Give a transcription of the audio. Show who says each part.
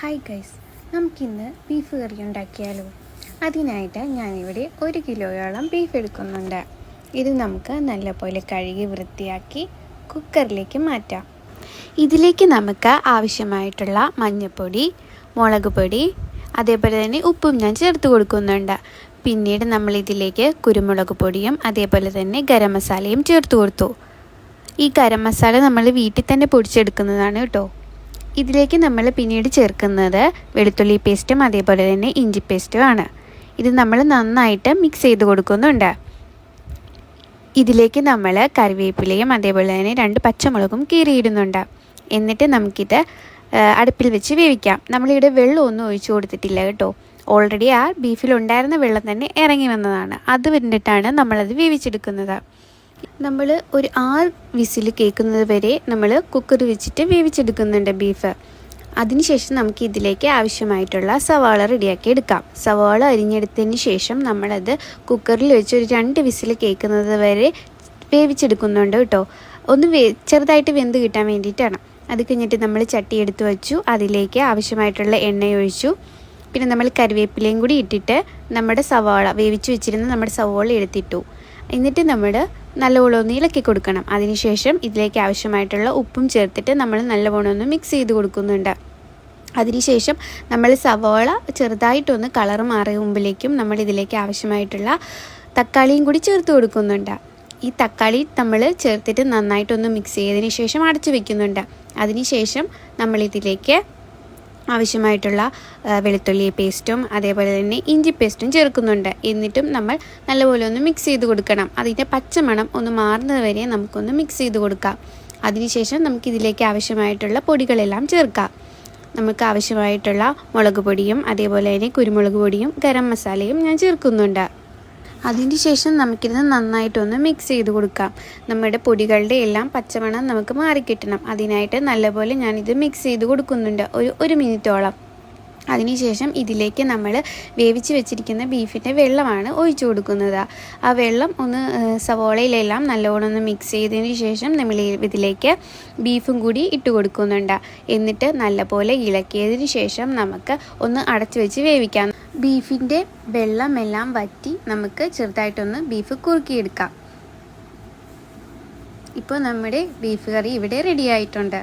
Speaker 1: Hi guys, നമുക്കിന്ന് beef കറി ഉണ്ടാക്കിയാലോ? അതിനായിട്ട് ഞാനിവിടെ 1 കിലോയോളം ബീഫ് എടുക്കുന്നുണ്ട്. ഇത് നമുക്ക് നല്ലപോലെ കഴുകി വൃത്തിയാക്കി കുക്കറിലേക്ക് മാറ്റാം. ഇതിലേക്ക് നമുക്ക് ആവശ്യമായിട്ടുള്ള മഞ്ഞൾപ്പൊടി, മുളക് പൊടി, അതേപോലെ തന്നെ ഉപ്പും ഞാൻ ചേർത്ത് കൊടുക്കുന്നുണ്ട്. പിന്നീട് നമ്മളിതിലേക്ക് കുരുമുളക് പൊടിയും അതേപോലെ തന്നെ ഗരം മസാലയും ചേർത്ത് കൊടുത്തു. ഈ ഗരം മസാല നമ്മൾ വീട്ടിൽ തന്നെ പൊടിച്ചെടുക്കുന്നതാണ് കേട്ടോ. ഇതിലേക്ക് നമ്മൾ പിന്നീട് ചേർക്കുന്നത് വെളുത്തുള്ളി പേസ്റ്റും അതേപോലെ തന്നെ ഇഞ്ചി പേസ്റ്റും ആണ്. ഇത് നമ്മൾ നന്നായിട്ട് മിക്സ് ചെയ്ത് കൊടുക്കുന്നുണ്ട്. ഇതിലേക്ക് നമ്മൾ കറിവേപ്പിലയും അതേപോലെ തന്നെ 2 പച്ചമുളകും കീറിയിടുന്നുണ്ട്. എന്നിട്ട് നമുക്കിത് അടുപ്പിൽ വെച്ച് വേവിക്കാം. നമ്മളിവിടെ വെള്ളമൊന്നും ഒഴിച്ചു കൊടുത്തിട്ടില്ല കേട്ടോ. ഓൾറെഡി ആ ബീഫിലുണ്ടായിരുന്ന വെള്ളം തന്നെ ഇറങ്ങി വന്നതാണ്. അത് വെച്ചിട്ടാണ് നമ്മളത് വേവിച്ചെടുക്കുന്നത്. നമ്മൾ ഒരു 6 വിസിൽ കേൾക്കുന്നത് വരെ നമ്മൾ കുക്കർ വെച്ചിട്ട് വേവിച്ചെടുക്കുന്നുണ്ട് ബീഫ്. അതിനുശേഷം നമുക്ക് ഇതിലേക്ക് ആവശ്യമായിട്ടുള്ള സവാള റെഡിയാക്കി എടുക്കാം. സവാള അരിഞ്ഞെടുത്തതിന് ശേഷം നമ്മളത് കുക്കറിൽ വെച്ച് ഒരു 2 വിസിൽ കേൾക്കുന്നത് വരെ വേവിച്ചെടുക്കുന്നുണ്ട് കേട്ടോ. ഒന്ന് ചെറുതായിട്ട് വെന്ത് കിട്ടാൻ വേണ്ടിയിട്ടാണ്. അത് കഴിഞ്ഞിട്ട് നമ്മൾ ചട്ടി എടുത്ത് വെച്ചു. അതിലേക്ക് ആവശ്യമായിട്ടുള്ള എണ്ണ ഒഴിച്ചു. പിന്നെ നമ്മൾ കറിവേപ്പിലയും കൂടി ഇട്ടിട്ട് നമ്മുടെ സവാള വേവിച്ച് വെച്ചിരുന്ന നമ്മുടെ സവാള എടുത്തിട്ടു. എന്നിട്ട് നമ്മൾ നല്ലവണ്ണം ഒന്ന് ഇളക്കി കൊടുക്കണം. അതിനുശേഷം ഇതിലേക്ക് ആവശ്യമായിട്ടുള്ള ഉപ്പും ചേർത്തിട്ട് നമ്മൾ നല്ലവണ്ണം ഒന്ന് മിക്സ് ചെയ്ത് കൊടുക്കുന്നുണ്ട്. അതിനുശേഷം നമ്മൾ സവാള ചെറുതായിട്ടൊന്ന് കളർ മാറുമ്പോഴേക്കും നമ്മൾ ഇതിലേക്ക് ആവശ്യമായിട്ടുള്ള തക്കാളിയും കൂടി ചേർത്ത് കൊടുക്കുന്നുണ്ട്. ഈ തക്കാളി നമ്മൾ ചേർത്തിട്ട് നന്നായിട്ടൊന്ന് മിക്സ് ചെയ്തതിന് ശേഷം അടച്ചു വയ്ക്കുന്നുണ്ട്. അതിനുശേഷം നമ്മളിതിലേക്ക് ആവശ്യമായിട്ടുള്ള വെളുത്തുള്ളി പേസ്റ്റും അതേപോലെ തന്നെ ഇഞ്ചി പേസ്റ്റും ചേർക്കുന്നുണ്ട്. എന്നിട്ടും നമ്മൾ നല്ലപോലെ ഒന്ന് മിക്സ് ചെയ്ത് കൊടുക്കണം. അതിൻ്റെ പച്ചമണം ഒന്ന് മാറുന്നത് വരെ നമുക്കൊന്ന് മിക്സ് ചെയ്ത് കൊടുക്കാം. അതിനുശേഷം നമുക്കിതിലേക്ക് ആവശ്യമായിട്ടുള്ള പൊടികളെല്ലാം ചേർക്കാം. നമുക്ക് ആവശ്യമായിട്ടുള്ള മുളക് പൊടിയും അതേപോലെ തന്നെ കുരുമുളക് പൊടിയും ഗരം മസാലയും ഞാൻ ചേർക്കുന്നുണ്ട്. അതിന് ശേഷം നമുക്കിത് നന്നായിട്ടൊന്ന് മിക്സ് ചെയ്ത് കൊടുക്കാം. നമ്മുടെ പൊടികളുടെ എല്ലാം പച്ചമണം നമുക്ക് മാറിക്കിട്ടണം. അതിനായിട്ട് നല്ലപോലെ ഞാനിത് മിക്സ് ചെയ്ത് കൊടുക്കുന്നുണ്ട് ഒരു മിനിറ്റോളം. അതിനുശേഷം ഇതിലേക്ക് നമ്മൾ വേവിച്ച് വെച്ചിരിക്കുന്ന ബീഫിൻ്റെ വെള്ളമാണ് ഒഴിച്ചു കൊടുക്കുന്നത്. ആ വെള്ളം ഒന്ന് സവോളയിലെല്ലാം നല്ലവണ്ണം ഒന്ന് മിക്സ് ചെയ്തതിന് ശേഷം നമ്മൾ ഇതിലേക്ക് ബീഫും കൂടി ഇട്ട് കൊടുക്കുന്നുണ്ട്. എന്നിട്ട് നല്ലപോലെ ഇളക്കിയതിന് ശേഷം നമുക്ക് ഒന്ന് അടച്ചു വെച്ച് വേവിക്കാം. ബീഫിൻ്റെ വെള്ളമെല്ലാം വറ്റി നമുക്ക് ചെറുതായിട്ടൊന്ന് ബീഫ് കുറുക്കിയെടുക്കാം. ഇപ്പോൾ നമ്മുടെ ബീഫ് കറി ഇവിടെ റെഡി ആയിട്ടുണ്ട്.